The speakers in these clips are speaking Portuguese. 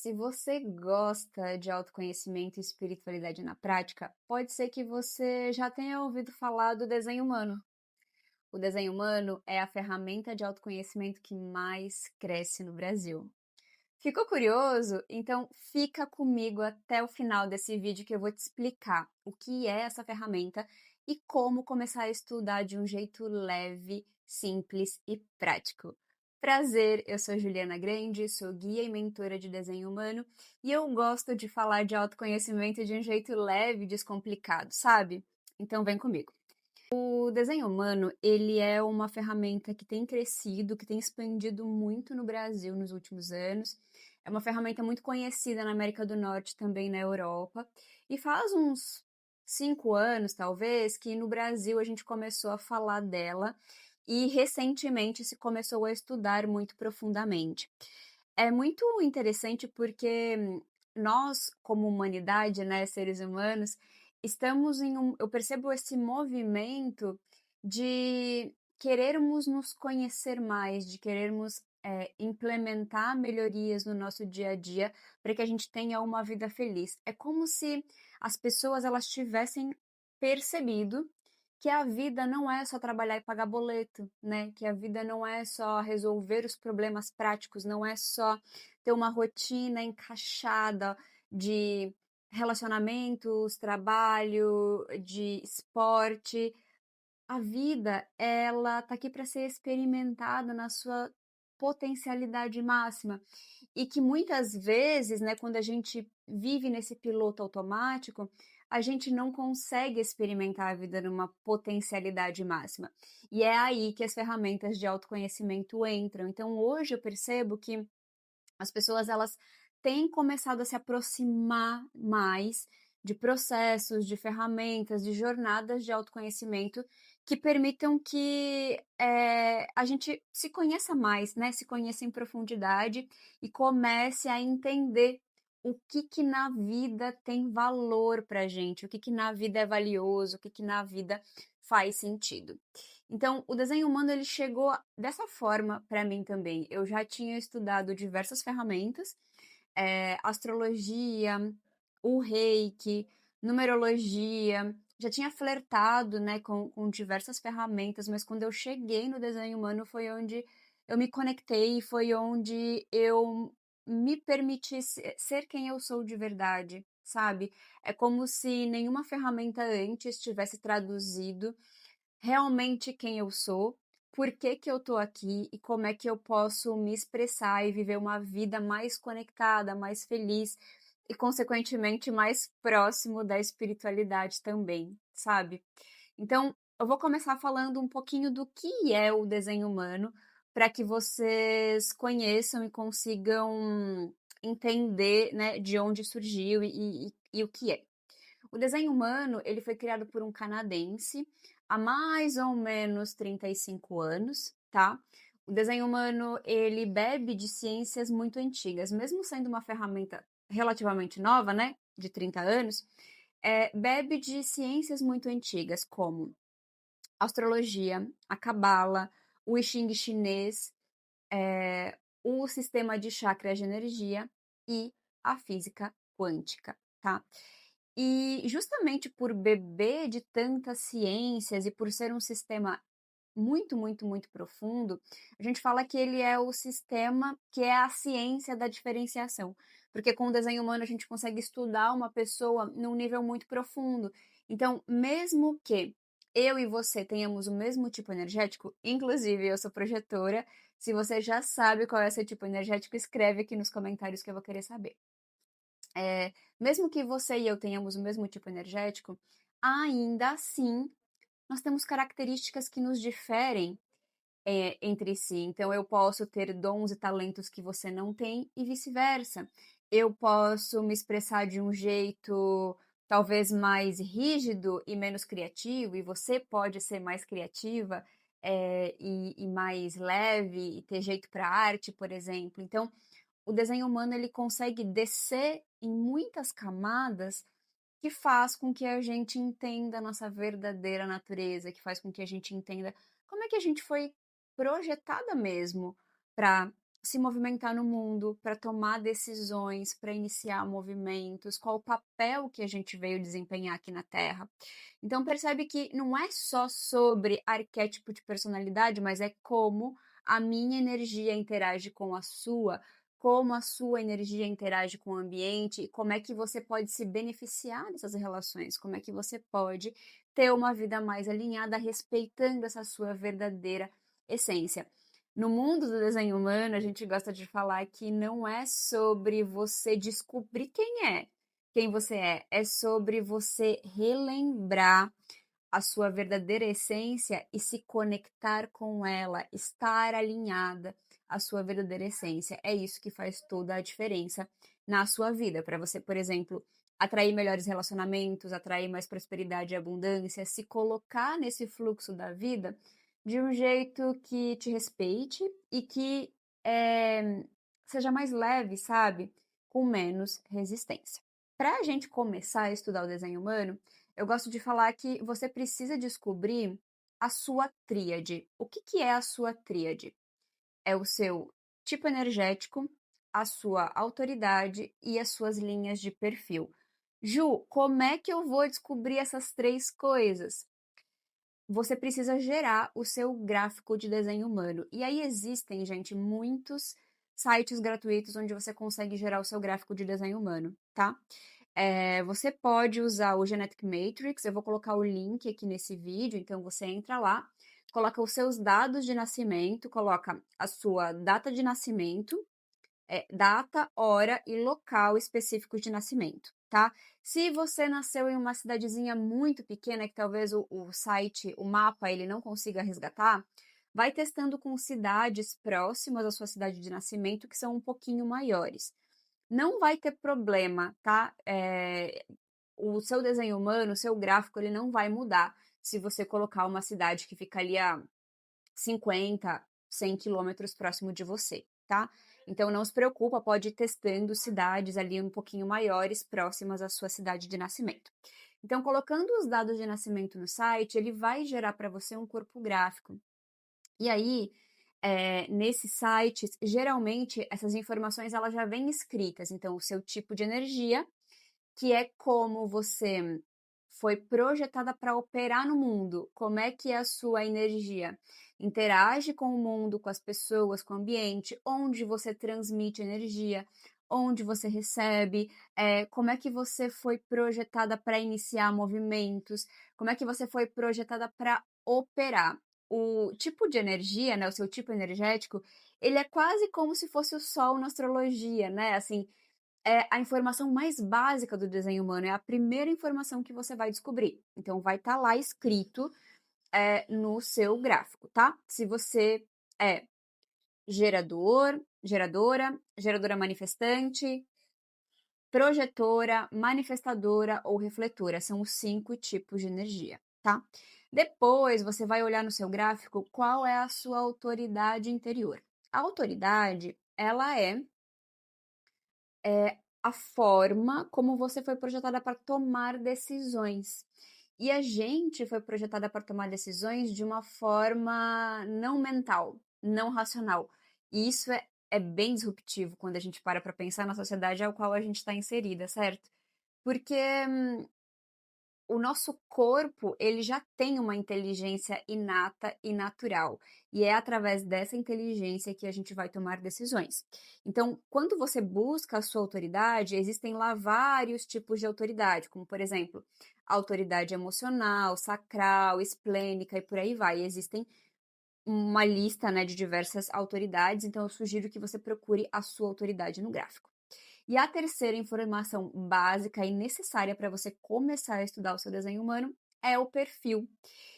Se você gosta de autoconhecimento e espiritualidade na prática, pode ser que você já tenha ouvido falar do desenho humano. O desenho humano é a ferramenta de autoconhecimento que mais cresce no Brasil. Ficou curioso? Então fica comigo até o final desse vídeo que eu vou te explicar o que é essa ferramenta e como começar a estudar de um jeito leve, simples e prático. Prazer, eu sou Juliana Grande, sou guia e mentora de desenho humano e eu gosto de falar de autoconhecimento de um jeito leve e descomplicado, sabe? Então vem comigo. O desenho humano, ele é uma ferramenta que tem crescido, que tem expandido muito no Brasil nos últimos anos. É uma ferramenta muito conhecida na América do Norte, também na Europa. E faz uns 5 anos, talvez, que no Brasil a gente começou a falar dela e recentemente se começou a estudar muito profundamente. É muito interessante porque nós, como humanidade, né, seres humanos, estamos eu percebo esse movimento de querermos nos conhecer mais, de querermos implementar melhorias no nosso dia a dia para que a gente tenha uma vida feliz. É como se as pessoas elas tivessem percebido que a vida não é só trabalhar e pagar boleto, né? Que a vida não é só resolver os problemas práticos, não é só ter uma rotina encaixada de relacionamentos, trabalho, de esporte. A vida, ela tá aqui para ser experimentada na sua potencialidade máxima. E que muitas vezes, né, quando a gente vive nesse piloto automático, a gente não consegue experimentar a vida numa potencialidade máxima. E é aí que as ferramentas de autoconhecimento entram. Então, hoje eu percebo que as pessoas elas têm começado a se aproximar mais de processos, de ferramentas, de jornadas de autoconhecimento que permitam que a gente se conheça mais, né? Se conheça em profundidade e comece a entender o que que na vida tem valor para gente, o que que na vida é valioso, o que que na vida faz sentido. Então, o desenho humano ele chegou dessa forma para mim também. Eu já tinha estudado diversas ferramentas, astrologia, o reiki, numerologia, já tinha flertado, né, com diversas ferramentas, mas quando eu cheguei no desenho humano foi onde eu me conectei, foi onde eu me permiti ser quem eu sou de verdade, sabe? É como se nenhuma ferramenta antes tivesse traduzido realmente quem eu sou, por que que eu tô aqui e como é que eu posso me expressar e viver uma vida mais conectada, mais feliz e, consequentemente, mais próximo da espiritualidade também, sabe? Então, eu vou começar falando um pouquinho do que é o desenho humano, para que vocês conheçam e consigam entender, né, de onde surgiu e o que é. O desenho humano, ele foi criado por um canadense há mais ou menos 35 anos, tá? O desenho humano, ele bebe de ciências muito antigas, mesmo sendo uma ferramenta relativamente nova, né, de 30 anos, bebe de ciências muito antigas, como a astrologia, a cabala, o I Ching chinês, o sistema de chakras de energia e a física quântica, tá? E justamente por beber de tantas ciências e por ser um sistema muito, muito, muito profundo, a gente fala que ele é o sistema que é a ciência da diferenciação. Porque com o desenho humano a gente consegue estudar uma pessoa num nível muito profundo. Então, mesmo que eu e você tenhamos o mesmo tipo energético, inclusive eu sou projetora, se você já sabe qual é esse tipo energético, escreve aqui nos comentários que eu vou querer saber. Mesmo que você e eu tenhamos o mesmo tipo energético, ainda assim nós temos características que nos diferem entre si. Então, eu posso ter dons e talentos que você não tem e vice-versa. Eu posso me expressar de um jeito talvez mais rígido e menos criativo, e você pode ser mais criativa e mais leve e ter jeito para arte, por exemplo. Então, o desenho humano ele consegue descer em muitas camadas que faz com que a gente entenda a nossa verdadeira natureza, que faz com que a gente entenda como é que a gente foi projetada mesmo para se movimentar no mundo, para tomar decisões, para iniciar movimentos, qual o papel que a gente veio desempenhar aqui na Terra. Então percebe que não é só sobre arquétipo de personalidade, mas é como a minha energia interage com a sua, como a sua energia interage com o ambiente e como é que você pode se beneficiar dessas relações, como é que você pode ter uma vida mais alinhada, respeitando essa sua verdadeira essência. No mundo do desenho humano, a gente gosta de falar que não é sobre você descobrir quem você é sobre você relembrar a sua verdadeira essência e se conectar com ela, estar alinhada à sua verdadeira essência. É isso que faz toda a diferença na sua vida. Para você, por exemplo, atrair melhores relacionamentos, atrair mais prosperidade e abundância, se colocar nesse fluxo da vida de um jeito que te respeite e que seja mais leve, sabe? Com menos resistência. Para a gente começar a estudar o desenho humano, eu gosto de falar que você precisa descobrir a sua tríade. O que é a sua tríade? É o seu tipo energético, a sua autoridade e as suas linhas de perfil. Ju, como é que eu vou descobrir essas três coisas? Você precisa gerar o seu gráfico de desenho humano. E aí existem, gente, muitos sites gratuitos onde você consegue gerar o seu gráfico de desenho humano, tá? Você pode usar o Genetic Matrix, eu vou colocar o link aqui nesse vídeo, então você entra lá, coloca os seus dados de nascimento, coloca a sua data de nascimento, data, hora e local específicos de nascimento, tá? Se você nasceu em uma cidadezinha muito pequena, que talvez o site, o mapa, ele não consiga resgatar, vai testando com cidades próximas à sua cidade de nascimento, que são um pouquinho maiores. Não vai ter problema, tá? O seu desenho humano, o seu gráfico, ele não vai mudar se você colocar uma cidade que fica ali a 50, 100 quilômetros próximo de você, tá? Então não se preocupa, pode ir testando cidades ali um pouquinho maiores próximas à sua cidade de nascimento. Então, colocando os dados de nascimento no site, ele vai gerar para você um corpo gráfico. E aí, nesses sites, geralmente essas informações elas já vêm escritas. Então, o seu tipo de energia, que é como você foi projetada para operar no mundo, como é que a sua energia interage com o mundo, com as pessoas, com o ambiente, onde você transmite energia, onde você recebe, como é que você foi projetada para iniciar movimentos, como é que você foi projetada para operar. O tipo de energia, né, o seu tipo energético, ele é quase como se fosse o sol na astrologia, né? Assim, é a informação mais básica do desenho humano, é a primeira informação que você vai descobrir. Então, vai estar lá escrito no seu gráfico, tá? Se você é geradora manifestante, projetora, manifestadora ou refletora, são os 5 tipos de energia, tá? Depois, você vai olhar no seu gráfico qual é a sua autoridade interior. A autoridade, ela é a forma como você foi projetada para tomar decisões. E a gente foi projetada para tomar decisões de uma forma não mental, não racional. E isso é bem disruptivo quando a gente para pensar na sociedade ao qual a gente está inserida, certo? Porque o nosso corpo, ele já tem uma inteligência inata e natural, e é através dessa inteligência que a gente vai tomar decisões. Então, quando você busca a sua autoridade, existem lá vários tipos de autoridade, como por exemplo, autoridade emocional, sacral, esplênica e por aí vai. E existem uma lista, né, de diversas autoridades, então eu sugiro que você procure a sua autoridade no gráfico. E a terceira informação básica e necessária para você começar a estudar o seu desenho humano é o perfil.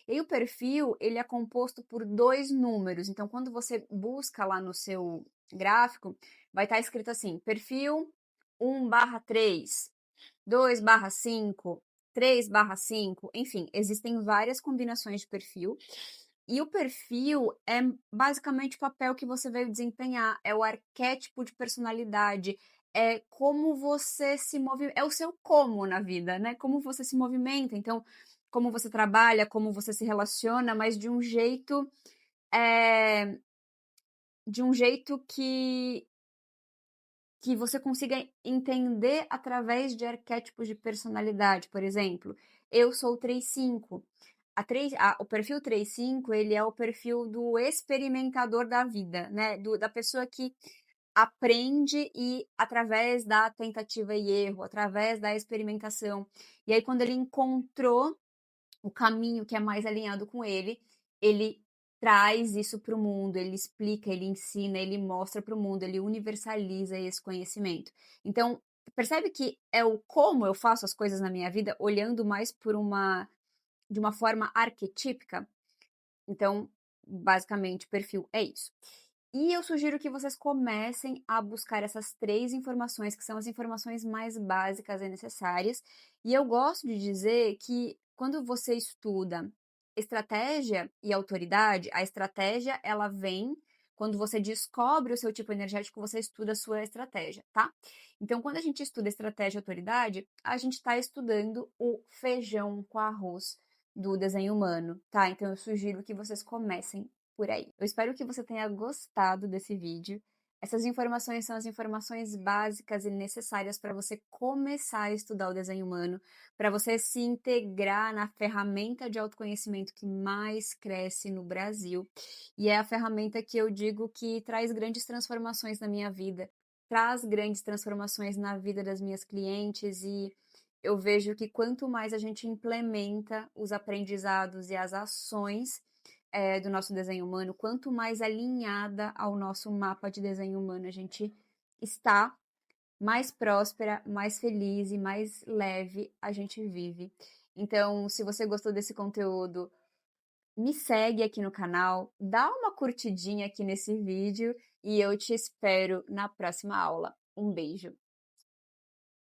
E o perfil, ele é composto por 2 números. Então, quando você busca lá no seu gráfico, vai estar escrito assim: perfil 1/3, 2/5, 3/5, enfim, existem várias combinações de perfil. E o perfil é basicamente o papel que você veio desempenhar, é o arquétipo de personalidade, é como você se move, é o seu como na vida, né? Como você se movimenta, então, como você trabalha, como você se relaciona, mas de um jeito de um jeito que você consiga entender através de arquétipos de personalidade. Por exemplo, eu sou o 3/5. O perfil 3/5, ele é o perfil do experimentador da vida, né? Da pessoa que aprende e através da tentativa e erro, através da experimentação. E aí, quando ele encontrou o caminho que é mais alinhado com ele traz isso para o mundo, ele explica, ele ensina, ele mostra para o mundo, ele universaliza esse conhecimento. Então, percebe que é o como eu faço as coisas na minha vida, olhando mais de uma forma arquetípica? Então, basicamente, perfil é isso. E eu sugiro que vocês comecem a buscar essas 3 informações, que são as informações mais básicas e necessárias. E eu gosto de dizer que quando você estuda estratégia e autoridade, a estratégia ela vem quando você descobre o seu tipo energético, você estuda a sua estratégia, tá? Então, quando a gente estuda estratégia e autoridade, a gente está estudando o feijão com arroz do desenho humano, tá? Então eu sugiro que vocês comecem por aí. Eu espero que você tenha gostado desse vídeo. Essas informações são as informações básicas e necessárias para você começar a estudar o desenho humano, para você se integrar na ferramenta de autoconhecimento que mais cresce no Brasil. E é a ferramenta que eu digo que traz grandes transformações na minha vida, traz grandes transformações na vida das minhas clientes e eu vejo que quanto mais a gente implementa os aprendizados e as ações do nosso desenho humano, quanto mais alinhada ao nosso mapa de desenho humano a gente está, mais próspera, mais feliz e mais leve a gente vive. Então, se você gostou desse conteúdo, me segue aqui no canal, dá uma curtidinha aqui nesse vídeo e eu te espero na próxima aula. Um beijo!